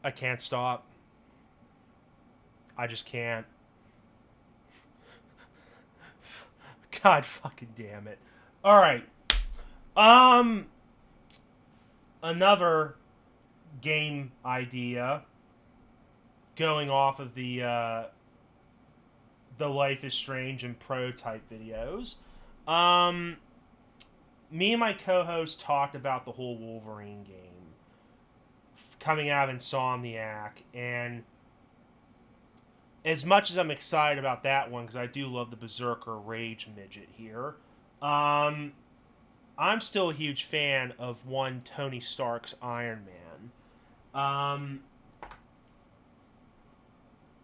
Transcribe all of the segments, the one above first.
I can't stop. I just can't. God fucking damn it. All right. Um, another game idea going off of the Life is Strange and prototype videos. Um, me and my co-host talked about the whole Wolverine game coming out of Insomniac, and as much as I'm excited about that one because I do love the Berserker Rage midget here, um, I'm still a huge fan of one Tony Stark's Iron Man.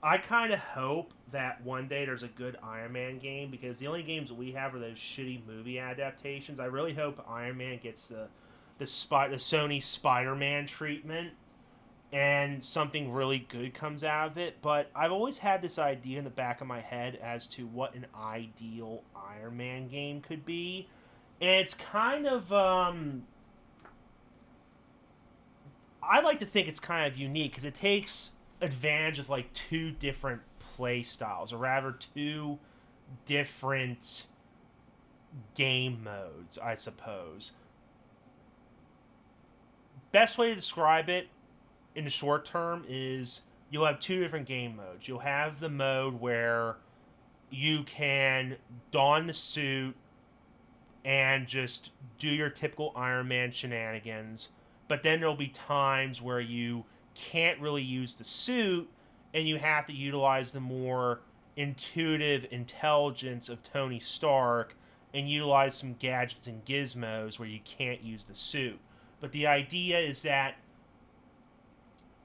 I kind of hope that one day there's a good Iron Man game because the only games we have are those shitty movie adaptations. I really hope Iron Man gets the Sony Spider-Man treatment and something really good comes out of it. But I've always had this idea in the back of my head as to what an ideal Iron Man game could be, and it's kind of I like to think it's kind of unique because it takes advantage of like two different play styles, or rather, two different game modes, I suppose. Best way to describe it in the short term is you'll have two different game modes. You'll have the mode where you can don the suit and just do your typical Iron Man shenanigans. But then there'll be times where you can't really use the suit and you have to utilize the more intuitive intelligence of Tony Stark and utilize some gadgets and gizmos where you can't use the suit. But the idea is that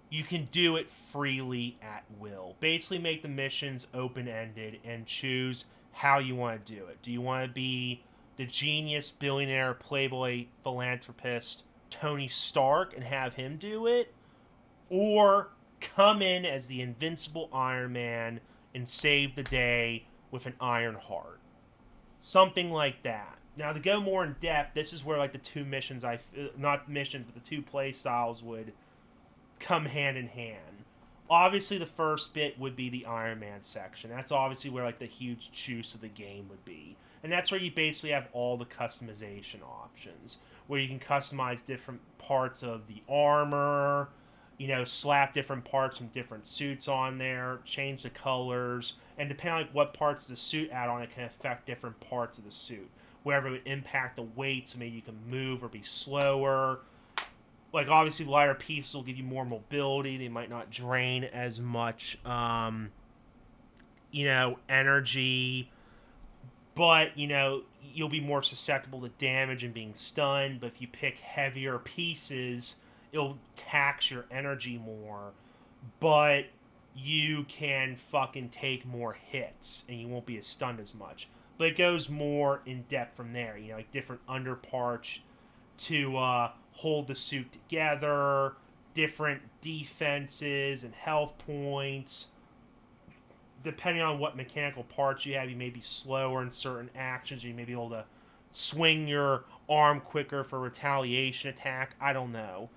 you can do it freely at will. Basically, make the missions open ended and choose how you want to do it. Do you want to be the genius, billionaire, playboy, philanthropist Tony Stark and have him do it? Or come in as the invincible Iron Man and save the day with an iron heart? Something like that. Now, to go more in depth, this is where like the two missions not missions, but the two play styles would come hand in hand. Obviously, the first bit would be the Iron Man section. That's obviously where like the huge juice of the game would be, and that's where you basically have all the customization options, where you can customize different parts of the armor, slap different parts from different suits on there, change the colors, and depending on like what parts of the suit add on, it can affect different parts of the suit. Wherever it would impact the weight, so maybe you can move or be slower. Like obviously lighter pieces will give you more mobility. They might not drain as much energy, but you'll be more susceptible to damage and being stunned. But if you pick heavier pieces, it'll tax your energy more, but you can fucking take more hits and you won't be as stunned as much. But it goes more in depth from there, like different underparts to hold the suit together, different defenses and health points. Depending on what mechanical parts you have, you may be slower in certain actions. You may be able to swing your arm quicker for retaliation attack. I don't know.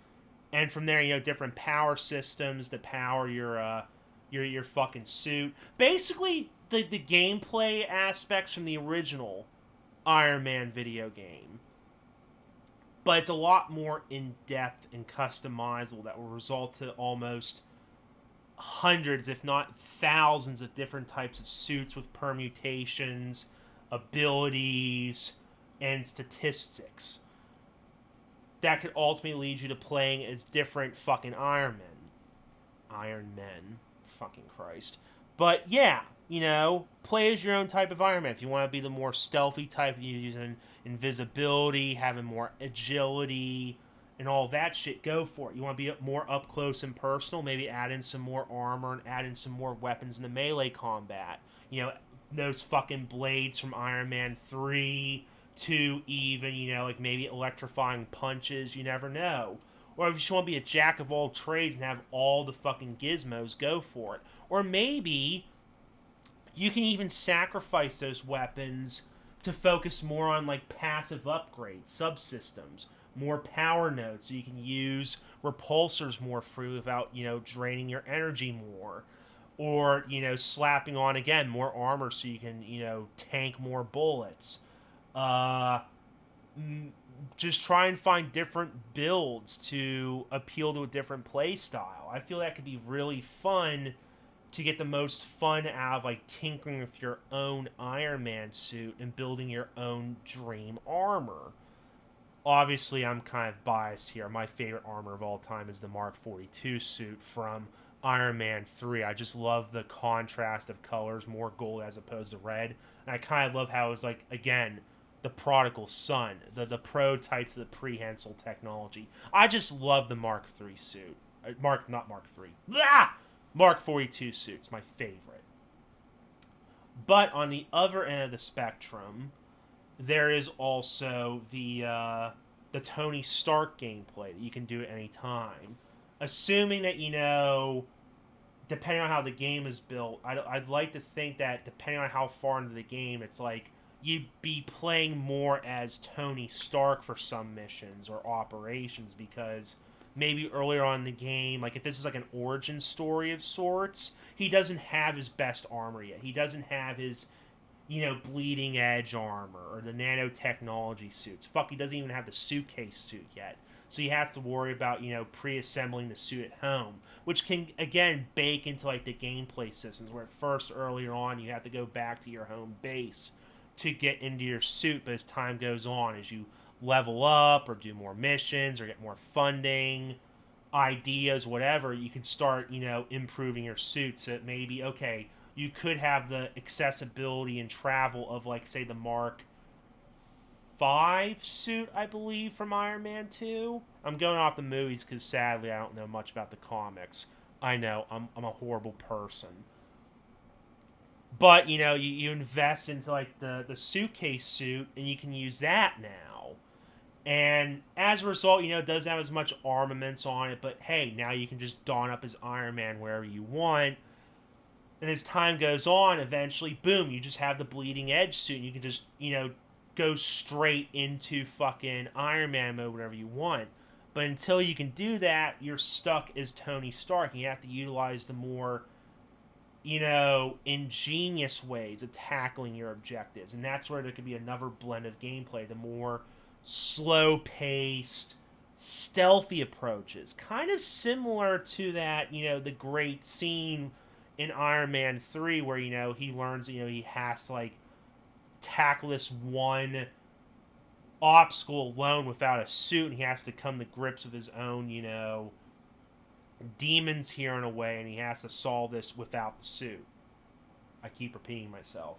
And from there, different power systems that power your fucking suit. Basically, the gameplay aspects from the original Iron Man video game, but it's a lot more in depth and customizable that will result to almost hundreds, if not thousands, of different types of suits with permutations, abilities, and statistics that could ultimately lead you to playing as different fucking Iron Men. Iron Men. Fucking Christ. But yeah, play as your own type of Iron Man. If you want to be the more stealthy type, using invisibility, having more agility, and all that shit, go for it. You want to be more up close and personal, maybe add in some more armor and add in some more weapons in the melee combat. Those fucking blades from Iron Man 3 to even, like maybe electrifying punches, you never know. Or if you just want to be a jack of all trades and have all the fucking gizmos, go for it. Or maybe you can even sacrifice those weapons to focus more on like passive upgrades, subsystems, more power nodes so you can use repulsors more freely without, draining your energy more. Or, slapping on again more armor so you can, tank more bullets. Uh, just try and find different builds to appeal to a different play style. I feel that could be really fun to get the most fun out of like tinkering with your own Iron Man suit and building your own dream armor. Obviously, I'm kind of biased here. My favorite armor of all time is the Mark 42 suit from Iron Man 3. I just love the contrast of colors, more gold as opposed to red. And I kind of love how it's like, again, the prodigal son, the prototype to the prehensile technology. I just love the Mark 3 suit. Not Mark 3. Blah! Mark 42 suit's my favorite. But on the other end of the spectrum, there is also the Tony Stark gameplay that you can do at any time. Assuming that, depending on how the game is built, I'd like to think that depending on how far into the game, it's like you'd be playing more as Tony Stark for some missions or operations, because maybe earlier on in the game, like if this is like an origin story of sorts, he doesn't have his best armor yet. He doesn't have his, bleeding edge armor or the nanotechnology suits. Fuck, he doesn't even have the suitcase suit yet. So he has to worry about, pre-assembling the suit at home, which can, again, bake into, like, the gameplay systems, where at first, earlier on, you have to go back to your home base to get into your suit, but as time goes on, as you level up or do more missions or get more funding, ideas, whatever, you can start, improving your suit. So it may be, okay, you could have the accessibility and travel of, like, say, the Mark 5 suit, I believe, from Iron Man 2. I'm going off the movies because, sadly, I don't know much about the comics. I know, I'm a horrible person. But, you invest into, like, the suitcase suit, and you can use that now. And as a result, it doesn't have as much armaments on it, but hey, now you can just don up as Iron Man wherever you want. And as time goes on, eventually, boom, you just have the bleeding edge suit, and you can just, go straight into fucking Iron Man mode whenever you want. But until you can do that, you're stuck as Tony Stark, and you have to utilize the more, ingenious ways of tackling your objectives. And that's where there could be another blend of gameplay, the more slow-paced, stealthy approaches. Kind of similar to that, the great scene in Iron Man 3 where, he learns, he has to, like, tackle this one obstacle alone without a suit, and he has to come to grips with his own, demons here in a way, and he has to solve this without the suit. I keep repeating myself.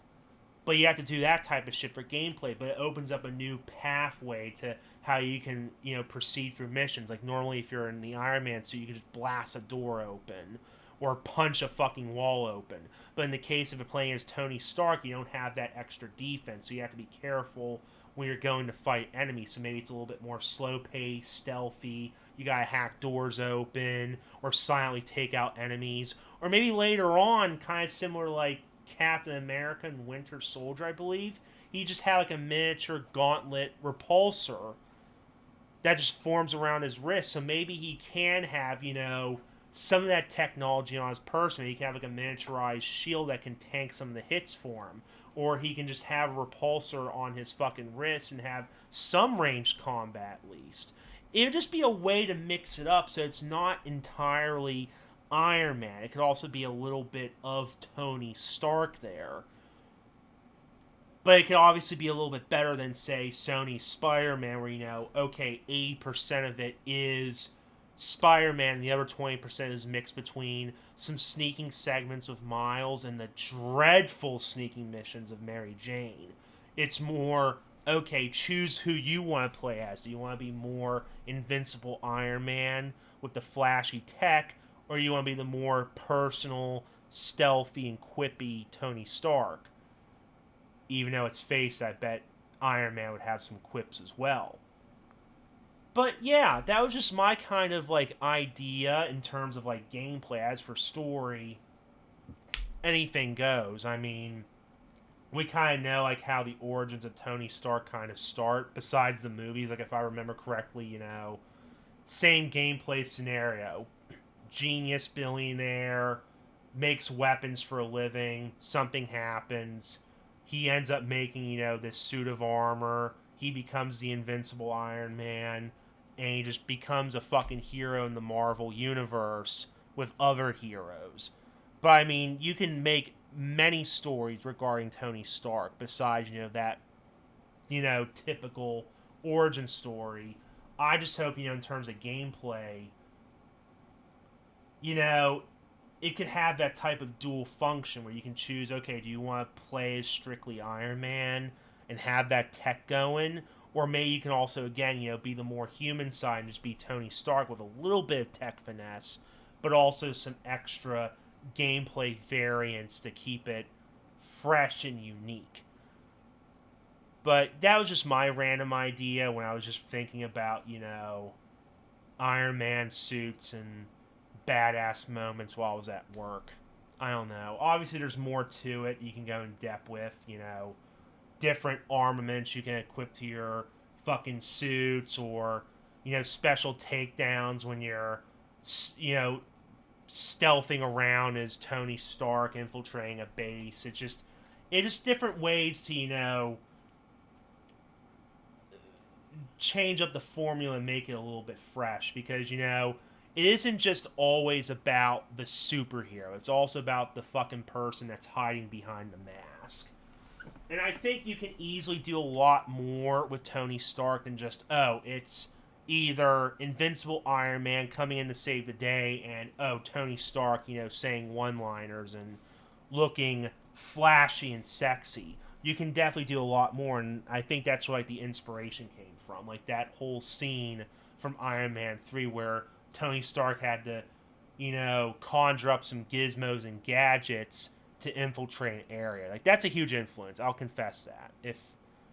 But you have to do that type of shit for gameplay, but it opens up a new pathway to how you can, proceed through missions. Like, normally if you're in the Iron Man suit, you can just blast a door open or punch a fucking wall open. But in the case of you're playing as Tony Stark, you don't have that extra defense, so you have to be careful when you're going to fight enemies. So maybe it's a little bit more slow-paced, stealthy. You gotta hack doors open or silently take out enemies. Or maybe later on, kind of similar to like Captain America and Winter Soldier, I believe, he just had like a miniature gauntlet repulsor that just forms around his wrist. So maybe he can have, some of that technology on his person. He can have like a miniaturized shield that can tank some of the hits for him. Or he can just have a repulsor on his fucking wrist and have some ranged combat at least. It would just be a way to mix it up so it's not entirely Iron Man. It could also be a little bit of Tony Stark there. But it could obviously be a little bit better than, say, Sony's Spider-Man, where, okay, 80% of it is Spider-Man, and the other 20% is mixed between some sneaking segments with Miles and the dreadful sneaking missions of Mary Jane. It's more, okay, choose who you want to play as. Do you want to be more invincible Iron Man with the flashy tech, or you want to be the more personal, stealthy, and quippy Tony Stark? Even though it's face, I bet Iron Man would have some quips as well. But yeah, that was just my kind of like idea in terms of like gameplay. As for story, anything goes. I mean, we kind of know like how the origins of Tony Stark kind of start. Besides the movies, like if I remember correctly, same gameplay scenario: genius billionaire makes weapons for a living. Something happens. He ends up making this suit of armor. He becomes the invincible Iron Man, and he just becomes a fucking hero in the Marvel universe with other heroes. But I mean, you can make many stories regarding Tony Stark besides that typical origin story. I just hope in terms of gameplay, you know it could have that type of dual function where you can choose, okay, do you want to play as strictly Iron Man and have that tech going, or maybe you can also again be the more human side and just be Tony Stark with a little bit of tech finesse, but also some extra gameplay variants to keep it fresh and unique. But that was just my random idea when I was just thinking about Iron Man suits and badass moments while I was at work. I don't know. Obviously, there's more to it you can go in depth with. Different armaments you can equip to your fucking suits, or special takedowns when you're stealthing around as Tony Stark infiltrating a base. It's just different ways to change up the formula and make it a little bit fresh, because it isn't just always about the superhero. It's also about the fucking person that's hiding behind the mask. And I think you can easily do a lot more with Tony Stark than just, oh, it's either Invincible Iron Man coming in to save the day and, oh, Tony Stark, saying one-liners and looking flashy and sexy. You can definitely do a lot more, and I think that's where the inspiration came from. Like that whole scene from Iron Man 3 where Tony Stark had to, conjure up some gizmos and gadgets to infiltrate an area. Like, that's a huge influence. I'll confess that, if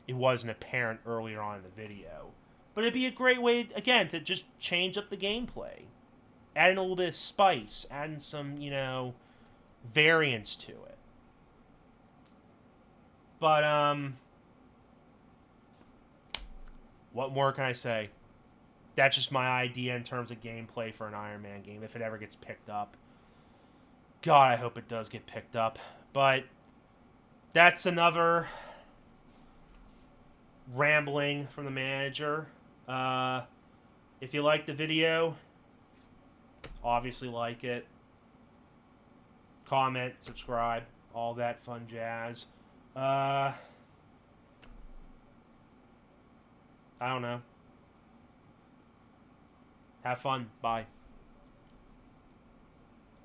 it wasn't apparent earlier on in the video. But it'd be a great way, again, to just change up the gameplay. Adding a little bit of spice, adding some, variance to it. But, what more can I say? That's just my idea in terms of gameplay for an Iron Man game, if it ever gets picked up. God, I hope it does get picked up. But that's another rambling from the manager. If you like the video, obviously like it. Comment, subscribe, all that fun jazz. I don't know. Have fun. Bye.